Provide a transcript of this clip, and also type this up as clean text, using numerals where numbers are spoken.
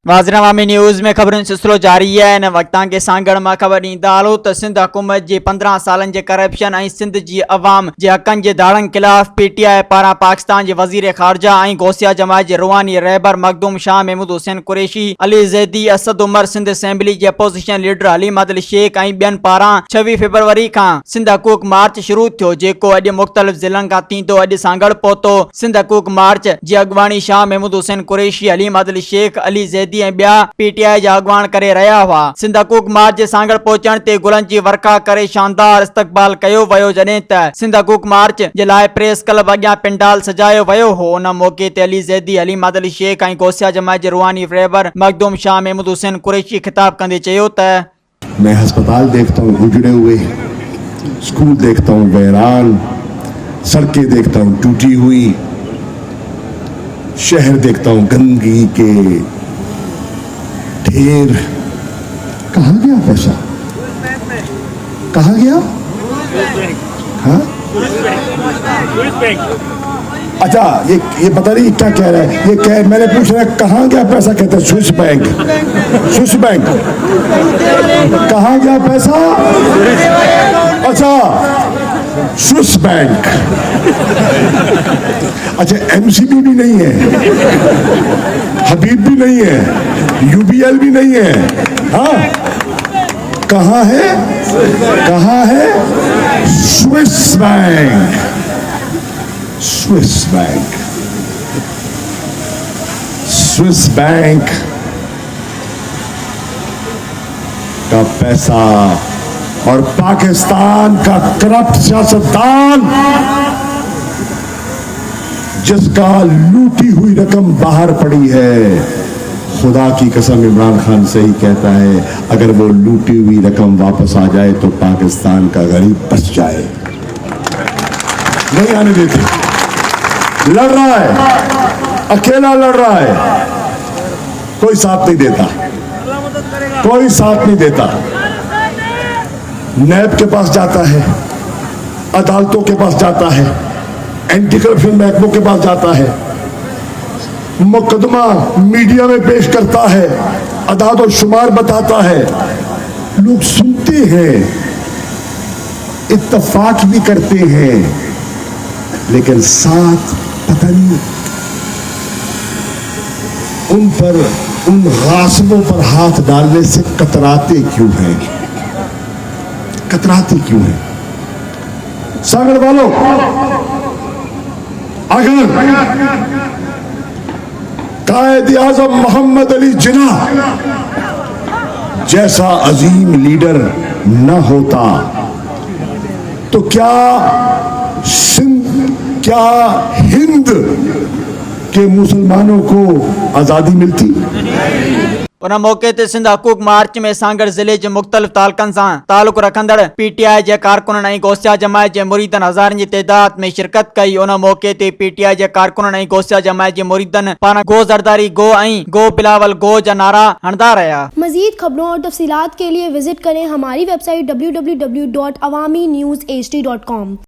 वाज़िर अवामी news में खबरुनि सिलसिलो जारी है। इन वक़्तां के सांगड़ मां ख़बर ॾींदा हलो त सिंध हुकूमत जे 15 सालनि जे करप्शन ऐं सिंध जी अवाम जे हक़नि जे दाड़नि ख़िलाफ़ PTI पारां पाकिस्तान जे वज़ीर ख़ारजा ऐं गौसिया जमात जे रुहानी रहबर मखदूम शाह महमूद हुसैन कुरैशी, अली ज़ैदी, असद उमर, सिंध असेंबली जे अपोज़िशन लीडर हलीम अदल शेख ऐं ॿियनि पारां 26 फरवरी खां सिंध हक़ूक़ मार्च शुरू थियो, जेको अॼु मुख़्तलिफ़ ज़िलनि खां थींदो। अॼु सांगड़ पहुतो। सिंध हक़ूक़ मार्च जी अॻवानी शाह महमूद हुसैन कुरैशी, हलीम अदल शेख, अली ज़ैदी ऐं ॿिया PTI जा अॻवान करे रहिया हुआ। सिंध हक़ूक़ मार्च जे सांगड़ पहुचण ते गुलनि जी वर्खा करे शानदार इस्तक़बाल कयो वियो, जॾहिं त सिंध हक़ूक़ मार्च जे लाइ प्रेस क्लब अॻियां पिंडाल सजायो वियो हो। उन मौके ते अली ज़ैदी, हलीम अदल शेख ऐं गौसिया जमात जे रुहानी रहबर मखदूम शाह महमूद हुसैन कुरैशी खिताब कंदे चयो त मैं अस्पताल देखता हूँ उजड़े हुए, स्कूल देखता हूँ वीरान, सड़कें देखता हूँ टूटी हुई, शहर देखता हूँ गंदगी के ढेर। कहाँ गया पैसा? कहाँ गया? हाँ? अच्छा, ये पता नहीं क्या कह रहा है। ये मैंने पूछ रहा है कहाँ गया पैसा, कहते हैं स्विस बैंक। स्विस बैंक कहाँ गया पैसा? अच्छा, स्विस बैंक। अच्छा, MCB भी नहीं है, हबीब भी नहीं है, UBL भी नहीं है। हाँ, कहाँ है? कहाँ है? Swiss bank. Swiss bank, Swiss bank का पैसा और पाकिस्तान का करप्ट सियासतदान जिसका लूटी हुई रकम बाहर पड़ी है, खुदा की कसम इमरान खान से ही कहता है अगर वो लूटी हुई रकम वापस आ जाए तो पाकिस्तान का गरीब बच जाए। नहीं आने देते। लड़ रहा है, अकेला लड़ रहा है, कोई साथ नहीं देता, कोई साथ नहीं देता। नैब के पास जाता है, अदालतों के पास जाता है, एंटी करप्शन महकमों के पास जाता है, मुकदमा मीडिया में पेश करता है, अदाद और शुमार बताता है, लोग सुनते हैं, इत्तफाक भी करते हैं, लेकिन साथ पता नहीं उन पर, उन गासिबों पर हाथ डालने से कतराते क्यों हैं? कतराते क्यों हैं? सांगड़ वालों, अगर कायद आज़म मोहम्मद अली जिन्ना जैसा अजीम लीडर न होता तो क्या हिंद के मुसलमानों को आजादी मिलती? उन मौके ते सिंध हक़ूक़ मार्च में सांगड़ ज़िले जे मुख़्तलिफ़ तालुक़नि सां तालुक़ रखंदड़ PTI जे कारकुननि ऐं गौसिया जमात जे मुरीदनि हज़ारनि जी तइदाद में शिरकत कई। उन मौके ते PTI जे कारकुननि ऐं गौसिया जमात जे मुरीदनि पारां गो ज़रदारी गो ऐं गो बिलावल गो जा नारा हणंदा रहिया। मज़ीद खबरों और तफ़सीलात के लिए विजिट करें हमारी वेबसाइट www.awamiNewsHD.com।